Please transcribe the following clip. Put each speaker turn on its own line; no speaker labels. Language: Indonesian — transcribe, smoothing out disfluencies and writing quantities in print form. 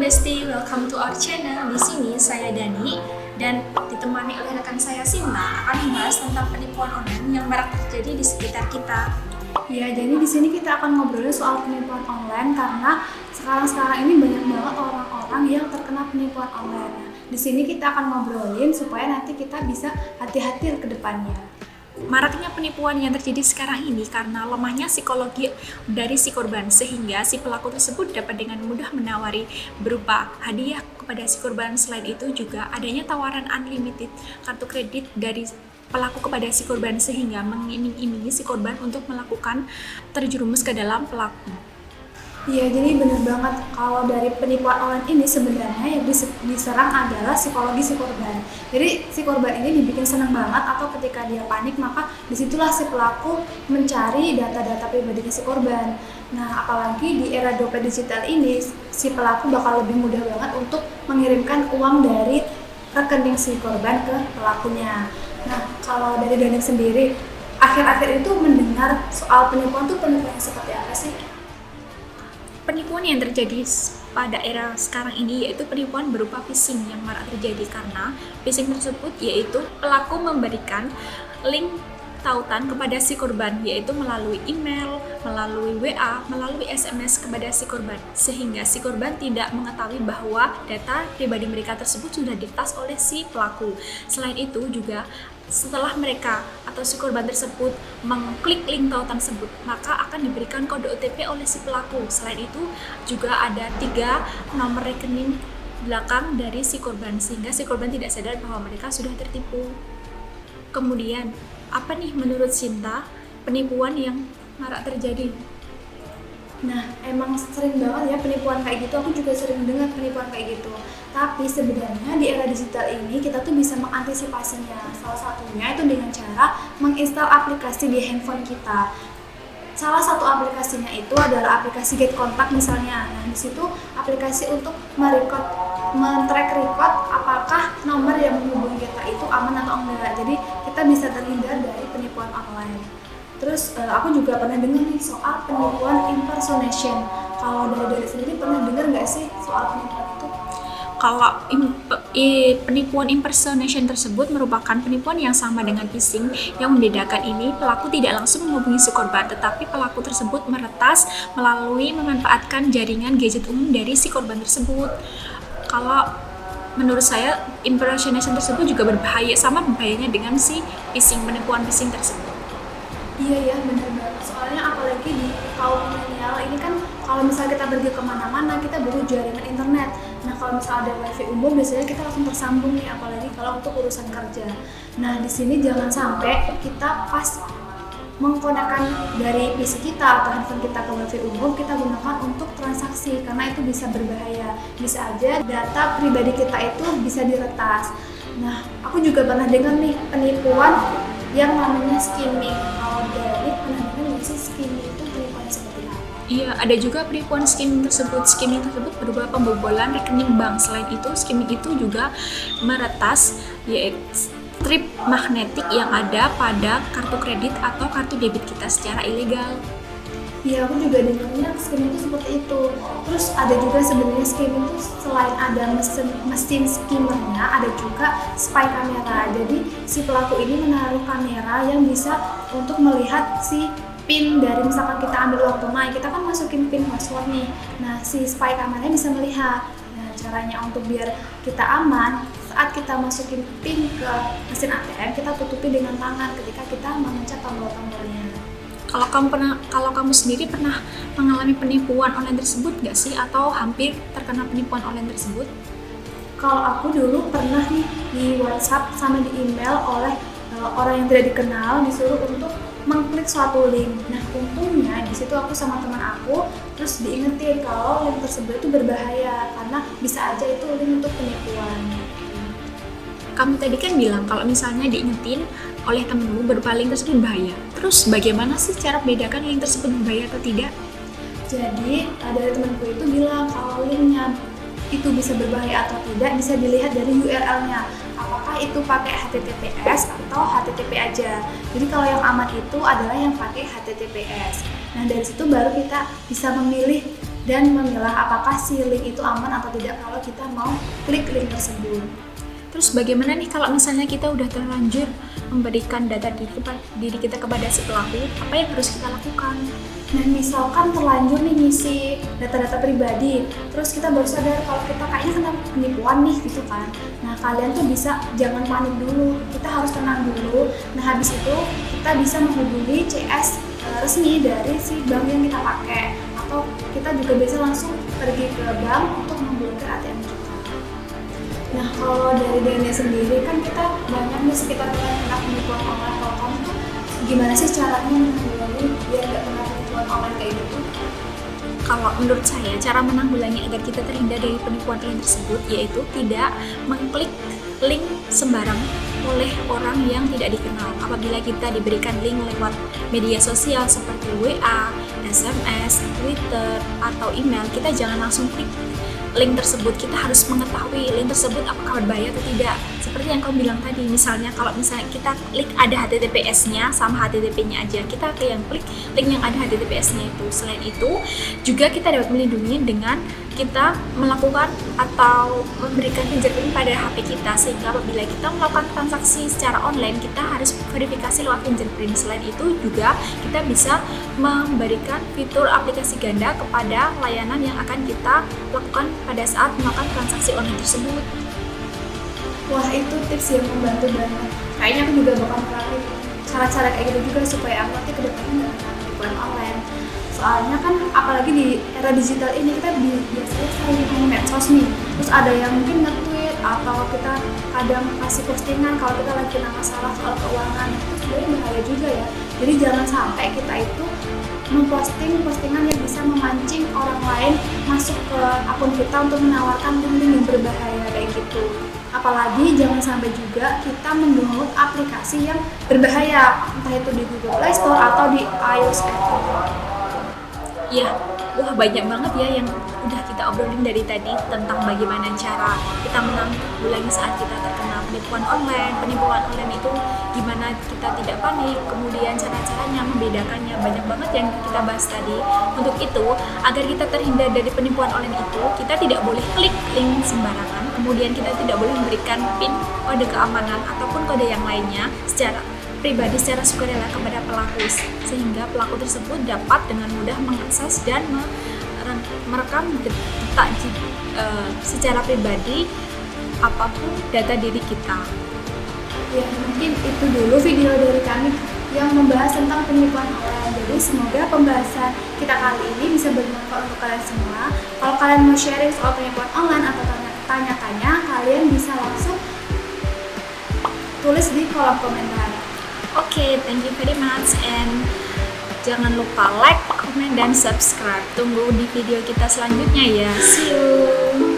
Besti, welcome to our channel. Di sini saya Dani dan ditemani oleh rekan saya Sinta akan membahas tentang penipuan online yang marak terjadi di sekitar kita.
Ya, jadi di sini kita akan ngobrolin soal penipuan online karena sekarang ini banyak banget orang-orang yang terkena penipuan online. Di sini kita akan ngobrolin supaya nanti kita bisa hati-hati ke depannya.
Maraknya penipuan yang terjadi sekarang ini karena lemahnya psikologi dari si korban, sehingga si pelaku tersebut dapat dengan mudah menawari berupa hadiah kepada si korban. Selain itu juga adanya tawaran unlimited kartu kredit dari pelaku kepada si korban, sehingga mengiming-imingi si korban untuk melakukan terjerumus ke dalam pelaku.
Iya, jadi benar banget kalau dari penipuan online ini sebenarnya yang diserang adalah psikologi si korban. Jadi si korban ini dibikin senang banget atau ketika dia panik maka disitulah si pelaku mencari data-data pribadinya si korban. Nah, apalagi di era dompet digital ini si pelaku bakal lebih mudah banget untuk mengirimkan uang dari rekening si korban ke pelakunya. Nah, kalau dari Dani sendiri akhir-akhir itu mendengar soal penipuan yang seperti apa sih?
Penipuan yang terjadi pada era sekarang ini yaitu penipuan berupa phishing yang marak terjadi karena phishing tersebut yaitu pelaku memberikan link tautan kepada si korban, yaitu melalui email, melalui WA, melalui SMS kepada si korban, sehingga si korban tidak mengetahui bahwa data pribadi mereka tersebut sudah diretas oleh si pelaku. Selain itu juga setelah mereka atau si korban tersebut mengklik link tautan tersebut, maka akan diberikan kode OTP oleh si pelaku. Selain itu juga ada 3 nomor rekening belakang dari si korban, sehingga si korban tidak sadar bahwa mereka sudah tertipu. Kemudian, apa nih menurut Sinta penipuan yang marak terjadi?
Nah, emang sering banget ya penipuan kayak gitu. Aku juga sering dengar penipuan kayak gitu. Tapi sebenarnya di era digital ini kita tuh bisa mengantisipasinya. Salah satunya itu dengan cara menginstal aplikasi di handphone kita. Salah satu aplikasinya itu adalah aplikasi Get Contact misalnya. Nah, di situ aplikasi untuk men-track record apakah nomor yang menghubungi kita itu aman atau enggak. Jadi kita bisa terhindar dari penipuan online. Terus aku juga pernah dengar nih soal penipuan impersonation. Kalau dari sendiri pernah dengar nggak sih soal penipuan itu?
Kalau penipuan impersonation tersebut merupakan penipuan yang sama dengan phishing. Yang membedakan ini, pelaku tidak langsung menghubungi si korban, tetapi pelaku tersebut meretas melalui memanfaatkan jaringan gadget umum dari si korban tersebut. Kalau menurut saya impersonation tersebut juga berbahaya, sama bahayanya dengan si penipuan phishing tersebut.
Iya ya, benar banget. Soalnya apalagi di kaum milenial ini kan kalau misalnya kita pergi kemana-mana kita butuh jaringan internet. Nah, kalau misalnya ada wifi umum biasanya kita langsung tersambung nih, apalagi kalau untuk urusan kerja. Nah, di sini jangan sampai kita pas menggunakan dari PC kita atau handphone kita ke wifi umum kita gunakan untuk transaksi, karena itu bisa berbahaya. Bisa aja data pribadi kita itu bisa diretas. Nah, aku juga pernah dengar nih penipuan yang namanya skimming. Kalau dari pernah dengar sih skimming itu penipuan seperti apa?
Iya, ada juga penipuan skimming tersebut. Skimming tersebut berupa pembobolan rekening bank. Selain itu, skimming itu juga meretas yaitu strip magnetik yang ada pada kartu kredit atau kartu debit kita secara ilegal.
Iya, aku juga dengarnya skimming itu seperti itu. Terus ada juga sebenarnya skimming itu selain ada mesin skimmernya, ada juga spy kamera. Jadi si pelaku ini menaruh kamera yang bisa untuk melihat si PIN dari misalkan kita ambil uang tunai, kita kan masukin PIN password nih. Nah, si spy kameranya bisa melihat. Nah, caranya untuk biar kita aman, saat kita masukin PIN ke mesin ATM, kita tutupi dengan tangan ketika kita memencet tombol-tombolnya.
Kalau kamu sendiri pernah mengalami penipuan online tersebut nggak sih, atau hampir terkena penipuan online tersebut?
Kalau aku dulu pernah nih di WhatsApp sama di email oleh orang yang tidak dikenal, disuruh untuk mengklik suatu link. Nah, untungnya di situ aku sama teman aku terus diingetin kalau link tersebut itu berbahaya karena bisa aja itu link untuk penipuan.
Kamu tadi kan bilang kalau misalnya diingetin oleh temenmu berupa link tersebut bahaya. Terus bagaimana sih cara membedakan link tersebut berbahaya atau tidak?
Jadi dari temanku itu bilang kalau linknya itu bisa berbahaya atau tidak bisa dilihat dari URL-nya. Apakah itu pakai HTTPS atau HTTP aja. Jadi kalau yang aman itu adalah yang pakai HTTPS. Nah, dari situ baru kita bisa memilih dan memilah apakah si link itu aman atau tidak kalau kita mau klik link tersebut.
Terus bagaimana nih kalau misalnya kita udah terlanjur memberikan data diri kita kepada si pelaku, apa yang harus kita lakukan?
Nah, misalkan terlanjur nih ngisi data-data pribadi, terus kita baru sadar kalau kita kayaknya kena penipuan nih gitu kan. Nah, kalian tuh bisa jangan panik dulu, kita harus tenang dulu. Nah, habis itu kita bisa menghubungi CS resmi dari si bank yang kita pakai, atau kita juga bisa langsung pergi ke bank untuk memblokir ATM kita. Nah, kalau dari Dania sendiri kan kita banyak nih sekitar kita kena penipuan online. Kalau kamu tuh gimana sih caranya menanggulangi biar nggak kena penipuan online kayak gitu?
Kalau menurut saya, cara menanggulangi agar kita terhindar dari penipuan online tersebut yaitu tidak mengklik link sembarang oleh orang yang tidak dikenal. Apabila kita diberikan link lewat media sosial seperti WA, SMS, Twitter, atau email, kita jangan langsung klik link tersebut. Kita harus mengetahui link tersebut apakah berbahaya atau tidak. Seperti yang kamu bilang tadi, misalnya kalau misalnya kita klik ada HTTPS-nya sama HTTP-nya aja, kita yang klik link yang ada HTTPS-nya itu. Selain itu, juga kita dapat melindungi dengan kita melakukan atau memberikan fingerprint pada HP kita, sehingga apabila kita melakukan transaksi secara online, kita harus verifikasi lewat fingerprint. Selain itu juga kita bisa memberikan fitur aplikasi ganda kepada layanan yang akan kita lakukan pada saat melakukan transaksi online tersebut.
Wah, itu tips yang membantu banget. Kayaknya aku juga bakal menerapin cara-cara kayak gitu juga supaya aku nanti kedepannya nggak kena penipuan online. Soalnya kan apalagi di era digital ini kita biasanya sering main medsos nih, terus ada yang mungkin nge-tweet atau kita kadang kasih postingan kalau kita lagi kena masalah soal keuangan, itu sebenarnya bahaya juga ya. Jadi jangan sampai kita itu memposting postingan yang bisa memancing orang lain masuk ke akun kita untuk menawarkan link-link yang berbahaya kayak gitu. Apalagi jangan sampai juga kita mendownload aplikasi yang berbahaya, entah itu di Google Play Store atau di iOS App.
Ya, wah banyak banget ya yang udah kita obrolin dari tadi tentang bagaimana cara kita menanggulangi saat kita terkena penipuan online. Penipuan online itu gimana kita tidak panik, kemudian cara-caranya membedakannya, banyak banget yang kita bahas tadi. Untuk itu, agar kita terhindar dari penipuan online itu, kita tidak boleh klik link sembarangan, kemudian kita tidak boleh memberikan PIN, kode keamanan, ataupun kode yang lainnya secara pribadi secara sukarela kepada pelaku, sehingga pelaku tersebut dapat dengan mudah mengakses dan merekam detak secara pribadi apapun data diri kita.
Ya, mungkin itu dulu video dari kami yang membahas tentang penipuan online. Jadi semoga pembahasan kita kali ini bisa bermanfaat untuk kalian semua. Kalau kalian mau sharing soal penipuan online atau tanya-tanya, kalian bisa langsung tulis di kolom komentar.
Oke, thank you very much, and jangan lupa like, comment, dan subscribe. Tunggu di video kita selanjutnya ya. See you.